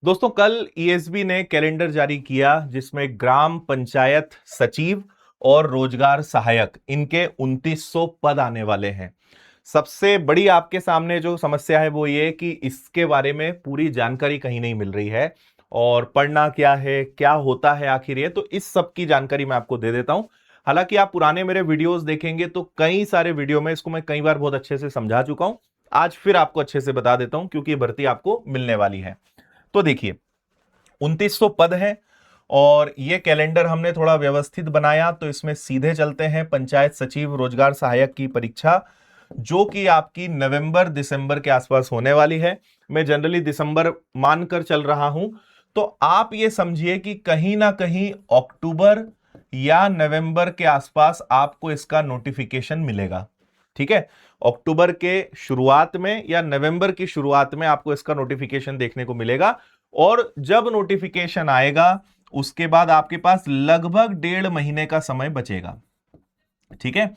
दोस्तों, कल ईएसबी ने कैलेंडर जारी किया जिसमें ग्राम पंचायत सचिव और रोजगार सहायक इनके 2900 पद आने वाले हैं। सबसे बड़ी आपके सामने जो समस्या है वो ये कि इसके बारे में पूरी जानकारी कहीं नहीं मिल रही है और पढ़ना क्या है, क्या होता है आखिर ये, तो इस सब की जानकारी मैं आपको दे देता हूं। हालांकि आप पुराने मेरे वीडियोस देखेंगे तो कई सारे वीडियो में इसको मैं कई बार बहुत अच्छे से समझा चुका हूं। आज फिर आपको अच्छे से बता देता हूं क्योंकि ये भर्ती आपको मिलने वाली है। तो देखिए, 2900 पद हैं और ये कैलेंडर हमने थोड़ा व्यवस्थित बनाया, तो इसमें सीधे चलते हैं। पंचायत सचिव रोजगार सहायक की परीक्षा जो कि आपकी नवंबर दिसंबर के आसपास होने वाली है। मैं जनरली दिसंबर मानकर चल रहा हूं, तो आप ये समझिए कि कहीं ना कहीं अक्टूबर या नवंबर के आसपास आपको इसका नोटिफिकेशन मिलेगा। ठीक है, अक्टूबर के शुरुआत में या नवंबर की शुरुआत में आपको इसका नोटिफिकेशन देखने को मिलेगा और जब नोटिफिकेशन आएगा उसके बाद आपके पास लगभग 1.5 महीने का समय बचेगा। ठीक है,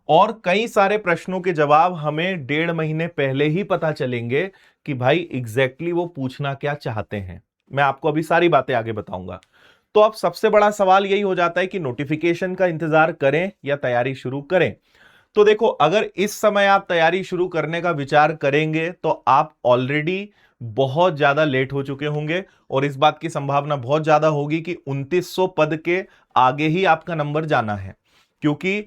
और कई सारे प्रश्नों के जवाब हमें 1.5 महीने पहले ही पता चलेंगे कि भाई एग्जैक्टली वो पूछना क्या चाहते हैं। मैं आपको अभी सारी बातें आगे बताऊंगा। तो अब सबसे बड़ा सवाल यही हो जाता है कि नोटिफिकेशन का इंतजार करें या तैयारी शुरू करें। तो देखो, अगर इस समय आप तैयारी शुरू करने का विचार करेंगे तो आप ऑलरेडी बहुत ज्यादा लेट हो चुके होंगे और इस बात की संभावना बहुत ज्यादा होगी कि 2900 पद के आगे ही आपका नंबर जाना है, क्योंकि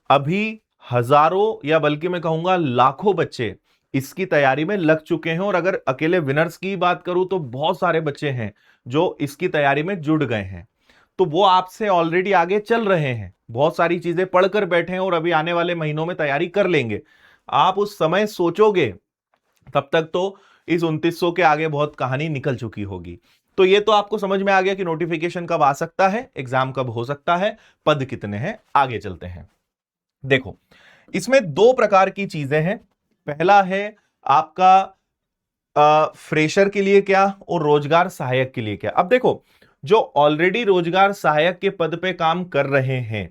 अभी हजारों या बल्कि मैं कहूंगा लाखों बच्चे इसकी तैयारी में लग चुके हैं। और अगर अकेले विनर्स की बात करूं तो बहुत सारे बच्चे हैं जो इसकी तैयारी में जुड़ गए हैं, तो वो आपसे ऑलरेडी आगे चल रहे हैं, बहुत सारी चीजें पढ़कर बैठे हैं और अभी आने वाले महीनों में तैयारी कर लेंगे। आप उस समय सोचोगे तब तक तो इस 2900 के आगे बहुत कहानी निकल चुकी होगी। तो ये तो आपको समझ में आ गया कि नोटिफिकेशन कब आ सकता है, एग्जाम कब हो सकता है, पद कितने हैं। आगे चलते हैं। देखो, इसमें दो प्रकार की चीजें हैं। पहला है आपका फ्रेशर के लिए क्या और रोजगार सहायक के लिए क्या। अब देखो, जो ऑलरेडी रोजगार सहायक के पद पे काम कर रहे हैं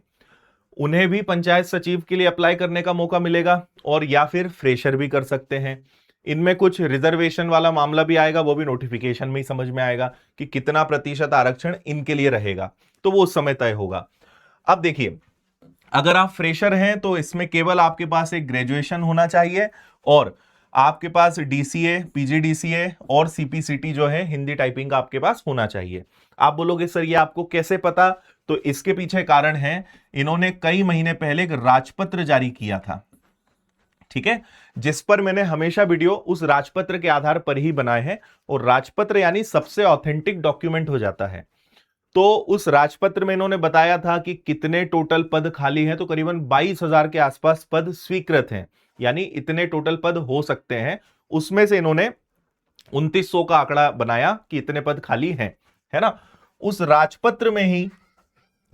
उन्हें भी पंचायत सचिव के लिए अप्लाई करने का मौका मिलेगा और या फिर फ्रेशर भी कर सकते हैं। इनमें कुछ रिजर्वेशन वाला मामला भी आएगा, वो भी नोटिफिकेशन में ही समझ में आएगा कि कितना प्रतिशत आरक्षण इनके लिए रहेगा, तो वो उस समय तय होगा। अब देखिए, अगर आप फ्रेशर हैं तो इसमें केवल आपके पास एक ग्रेजुएशन होना चाहिए और आपके पास डीसीए, पीजीडीसीए और सीपीसीटी जो है हिंदी टाइपिंग का आपके पास होना चाहिए। आप बोलोगे सर ये आपको कैसे पता, तो इसके पीछे कारण है, इन्होंने कई महीने पहले एक राजपत्र जारी किया था। ठीक है, जिस पर मैंने हमेशा वीडियो उस राजपत्र के आधार पर ही बनाए हैं और राजपत्र यानी सबसे ऑथेंटिक डॉक्यूमेंट हो जाता है। तो उस राजपत्र में इन्होंने बताया था कि कितने टोटल पद खाली हैं, तो करीबन 22,000 के आसपास पद स्वीकृत हैं, यानी इतने टोटल पद हो सकते हैं। उसमें से इन्होंने 2900 का आंकड़ा बनाया कि इतने पद खाली हैं, है ना। उस राजपत्र में ही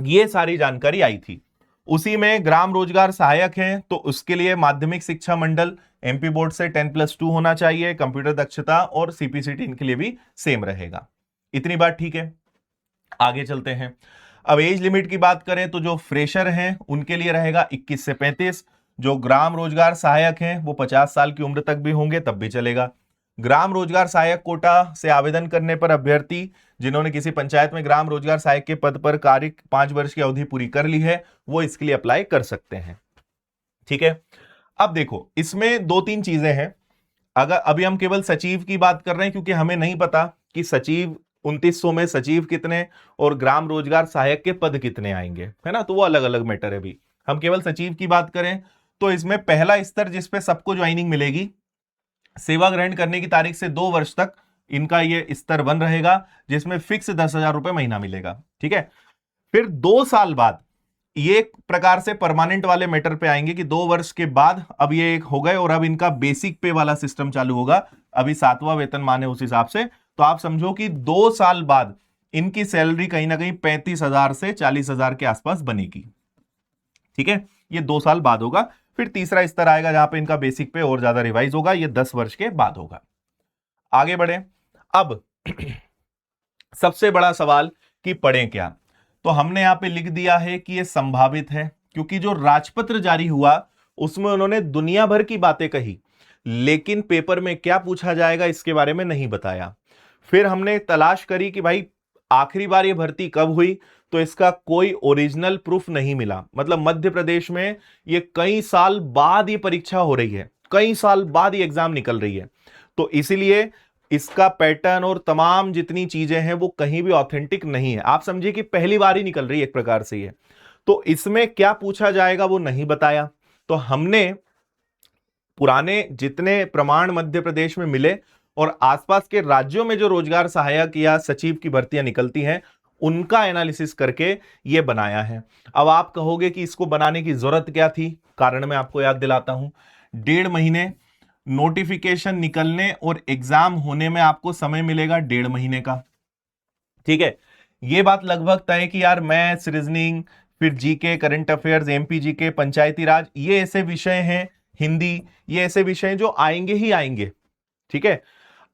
ये सारी जानकारी आई थी। उसी में ग्राम रोजगार सहायक है तो उसके लिए माध्यमिक शिक्षा मंडल एमपी बोर्ड से 10+2 होना चाहिए, कंप्यूटर दक्षता और सीपीसीटी इनके लिए भी सेम रहेगा। इतनी बात ठीक है। आगे चलते हैं। अब एज लिमिट की बात करें तो जो फ्रेशर हैं उनके लिए रहेगा 21 से 35। जो ग्राम रोजगार सहायक हैं वो 50 साल की उम्र तक भी होंगे तब भी चलेगा। ग्राम रोजगार सहायक कोटा से आवेदन करने पर अभ्यर्थी जिन्होंने किसी पंचायत में ग्राम रोजगार सहायक के पद पर कार्य 5 वर्ष की अवधि पूरी कर ली है वो इसके लिए अप्लाई कर सकते हैं। ठीक है, अब देखो इसमें दो तीन चीजें हैं। अगर अभी हम केवल सचिव की बात कर रहे हैं क्योंकि हमें नहीं पता कि सचिव 2900 में सचिव कितने और ग्राम रोजगार सहायक के पद कितने आएंगे, है ना, तो वो अलग अलग मैटर है। अभी हम केवल सचिव की बात करें तो इसमें पहला स्तर जिसपे सबको ज्वाइनिंग मिलेगी, सेवा ग्रहण करने की तारीख से 2 वर्ष तक इनका ये स्तर 1 रहेगा जिसमें फिक्स 10,000 रुपए महीना मिलेगा। ठीक है, फिर 2 साल बाद ये एक प्रकार से परमानेंट वाले मैटर पे आएंगे कि 2 वर्ष के बाद अब ये एक हो गए और अब इनका बेसिक पे वाला सिस्टम चालू होगा। अभी 7वां वेतनमान है उस हिसाब से, तो आप समझो कि 2 साल बाद इनकी सैलरी कहीं ना कहीं 35,000 से 40,000 के आसपास बनेगी। ठीक है, ये 2 साल बाद होगा। फिर तीसरा स्तर आएगा जहां पे इनका बेसिक पे और ज्यादा रिवाइज होगा, ये 10 वर्ष के बाद होगा। आगे बढ़े। अब सबसे बड़ा सवाल कि पढ़ें क्या, तो हमने यहां पे लिख दिया है कि यह संभावित है क्योंकि जो राजपत्र जारी हुआ उसमें उन्होंने दुनिया भर की बातें कही लेकिन पेपर में क्या पूछा जाएगा इसके बारे में नहीं बताया। फिर हमने तलाश करी कि भाई आखिरी बार ये भर्ती कब हुई, तो इसका कोई ओरिजिनल प्रूफ नहीं मिला। मतलब मध्य प्रदेश में ये कई साल बाद ये परीक्षा हो रही है, कई साल बाद ये एग्जाम निकल रही है, तो इसीलिए इसका पैटर्न और तमाम जितनी चीजें हैं वो कहीं भी ऑथेंटिक नहीं है। आप समझिए कि पहली बार ही निकल रही है एक प्रकार से ये। तो इसमें क्या पूछा जाएगा वो नहीं बताया। तो हमने पुराने जितने प्रमाण मध्य प्रदेश में मिले और आसपास के राज्यों में जो रोजगार सहायक या सचिव की भर्तियां निकलती हैं उनका एनालिसिस करके ये बनाया है। अब आप कहोगे कि इसको बनाने की जरूरत क्या थी, कारण मैं आपको याद दिलाता हूं। 1.5 महीने नोटिफिकेशन निकलने और एग्जाम होने में आपको समय मिलेगा 1.5 महीने का, ठीक है। ये बात लगभग तय कि यार मैथ्स, रीजनिंग, फिर GK, current affairs, MP GK, panchayati Raj, ये ऐसे विषय हैं, हिंदी, ये ऐसे विषय जो आएंगे ही आएंगे, ठीक है।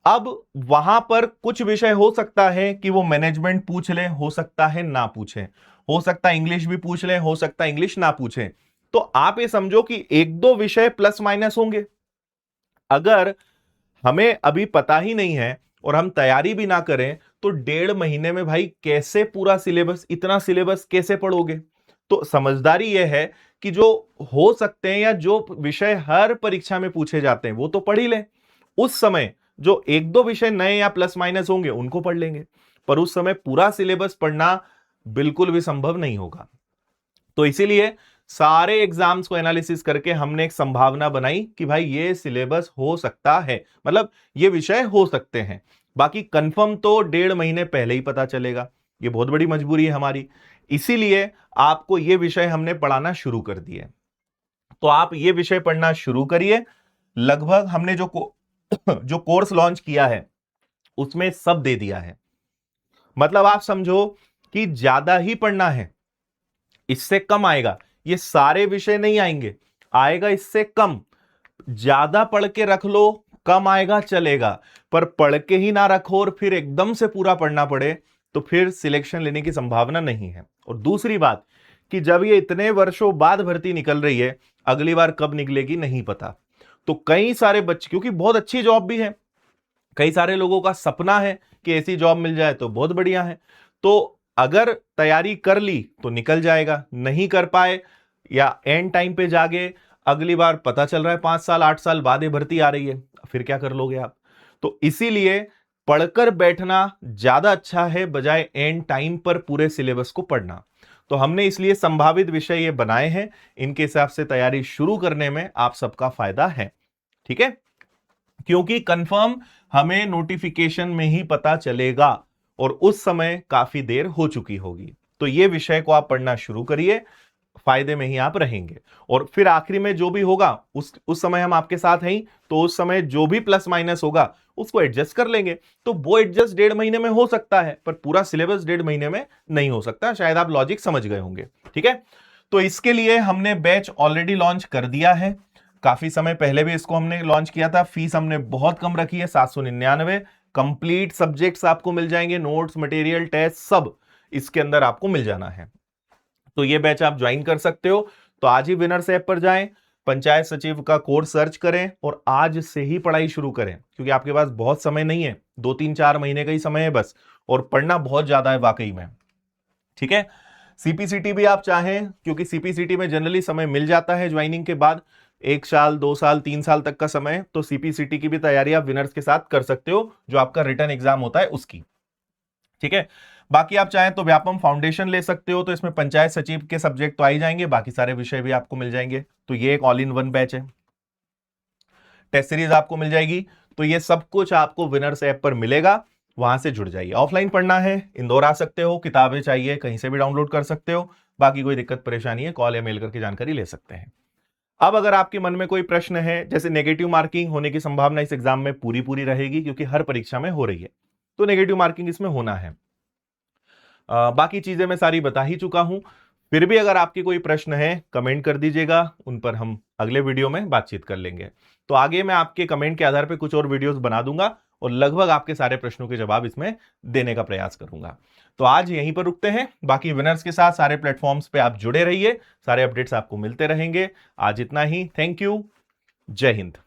अब वहां पर कुछ विषय हो सकता है कि वो मैनेजमेंट पूछ ले, हो सकता है ना पूछे, हो सकता है इंग्लिश भी पूछ ले, हो सकता है इंग्लिश ना पूछे। तो आप ये समझो कि 1-2 विषय प्लस माइनस होंगे। अगर हमें अभी पता ही नहीं है और हम तैयारी भी ना करें तो 1.5 महीने में भाई कैसे पूरा सिलेबस, इतना सिलेबस कैसे पढ़ोगे। तो समझदारी यह है कि जो हो सकते हैं या जो विषय हर परीक्षा में पूछे जाते हैं वो तो पढ़ ही लें। उस समय जो 1-2 विषय नए या प्लस माइनस होंगे उनको पढ़ लेंगे, पर उस समय पूरा सिलेबस पढ़ना बिल्कुल भी संभव नहीं होगा। तो इसीलिए सारे एग्जाम्स को एनालिसिस करके हमने एक संभावना बनाई कि भाई ये सिलेबस हो सकता है, मतलब ये विषय हो सकते हैं। बाकी कंफर्म तो 1.5 महीने पहले ही पता चलेगा। ये बहुत बड़ी मजबूरी है हमारी, इसीलिए आपको ये विषय हमने पढ़ाना शुरू कर दिए। तो आप ये विषय पढ़ना शुरू करिए। लगभग हमने जो कोर्स लॉन्च किया है उसमें सब दे दिया है। मतलब आप समझो कि ज्यादा ही पढ़ना है, इससे कम आएगा। ये सारे विषय नहीं आएंगे, आएगा इससे कम। ज्यादा पढ़ के रख लो, कम आएगा चलेगा, पर पढ़ के ही ना रखो और फिर एकदम से पूरा पढ़ना पड़े तो फिर सिलेक्शन लेने की संभावना नहीं है। और दूसरी बात कि जब ये इतने वर्षों बाद भर्ती निकल रही है, अगली बार कब निकलेगी नहीं पता। तो कई सारे बच्चे, क्योंकि बहुत अच्छी जॉब भी है, कई सारे लोगों का सपना है कि ऐसी जॉब मिल जाए तो बहुत बढ़िया है। तो अगर तैयारी कर ली तो निकल जाएगा, नहीं कर पाए या एंड टाइम पे जागे, अगली बार पता चल रहा है 5 साल 8 साल बाद ये भर्ती आ रही है, फिर क्या कर लोगे आप। तो इसीलिए पढ़कर बैठना ज्यादा अच्छा है बजाय एंड टाइम पर पूरे सिलेबस को पढ़ना। तो हमने इसलिए संभावित विषय ये बनाए हैं, इनके हिसाब से तैयारी शुरू करने में आप सबका फायदा है, ठीक है। क्योंकि कंफर्म हमें नोटिफिकेशन में ही पता चलेगा और उस समय काफी देर हो चुकी होगी। तो ये विषय को आप पढ़ना शुरू करिए, फायदे में ही आप रहेंगे। और फिर आखिरी में जो भी होगा उस समय हम आपके साथ हैं, तो उस समय जो भी प्लस माइनस होगा उसको एडजस्ट कर लेंगे। तो वो एडजस्ट 1.5 महीने में हो सकता है, पर पूरा सिलेबस 1.5 महीने में नहीं हो सकता। शायद आप लॉजिक समझ गए होंगे, ठीक है। तो इसके लिए हमने बैच ऑलरेडी लॉन्च कर दिया है, काफी समय पहले भी इसको हमने लॉन्च किया था। फीस हमने बहुत कम रखी है, 799। कंप्लीट सब्जेक्ट्स आपको मिल जाएंगे, नोट्स, मटेरियल, टेस्ट सब इसके अंदर आपको मिल जाना है। तो ये बैच आप ज्वाइन कर सकते हो। तो आज ही विनर्स ऐप पर जाएं, पंचायत सचिव का कोर्स सर्च करें और आज से ही पढ़ाई शुरू करें, क्योंकि आपके पास बहुत समय नहीं है, 2-3-4 महीने का ही समय है बस, और पढ़ना बहुत ज्यादा है वाकई में, ठीक है। सीपीसीटी भी आप चाहें, क्योंकि सीपीसीटी में जनरली समय मिल जाता है ज्वाइनिंग के बाद, 1 साल 2 साल 3 साल तक का समय। तो सीपीसीटी की भी तैयारी आप विनर्स के साथ कर सकते हो, जो आपका रिटर्न एग्जाम होता है उसकी, ठीक है। बाकी आप चाहें तो व्यापम फाउंडेशन ले सकते हो, तो इसमें पंचायत सचिव के सब्जेक्ट तो आ ही जाएंगे, बाकी सारे विषय भी आपको मिल जाएंगे। तो ये एक ऑल इन वन बैच है। टेस्ट सीरीज आपको मिल जाएगी। तो ये सब कुछ आपको विनर्स ऐप पर मिलेगा, वहां से जुड़ जाइए। ऑफलाइन पढ़ना है, इंदौर आ सकते हो, किताबें चाहिए कहीं से भी डाउनलोड कर सकते हो। बाकी कोई दिक्कत परेशानी है, कॉल या मेल करके जानकारी ले सकते हैं। अब अगर आपके मन में कोई प्रश्न है, जैसे नेगेटिव मार्किंग होने की संभावना इस एग्जाम में पूरी रहेगी, क्योंकि हर परीक्षा में हो रही है, तो नेगेटिव मार्किंग इसमें होना है। बाकी चीजें मैं सारी बता ही चुका हूं। फिर भी अगर आपके कोई प्रश्न है कमेंट कर दीजिएगा, उन पर हम अगले वीडियो में बातचीत कर लेंगे। तो आगे मैं आपके कमेंट के आधार पर कुछ और वीडियोस बना दूंगा और लगभग आपके सारे प्रश्नों के जवाब इसमें देने का प्रयास करूंगा। तो आज यहीं पर रुकते हैं, बाकी विनर्स के साथ सारे प्लेटफॉर्म्स पे आप जुड़े रहिए, सारे अपडेट्स आपको मिलते रहेंगे। आज इतना ही, थैंक यू, जय हिंद।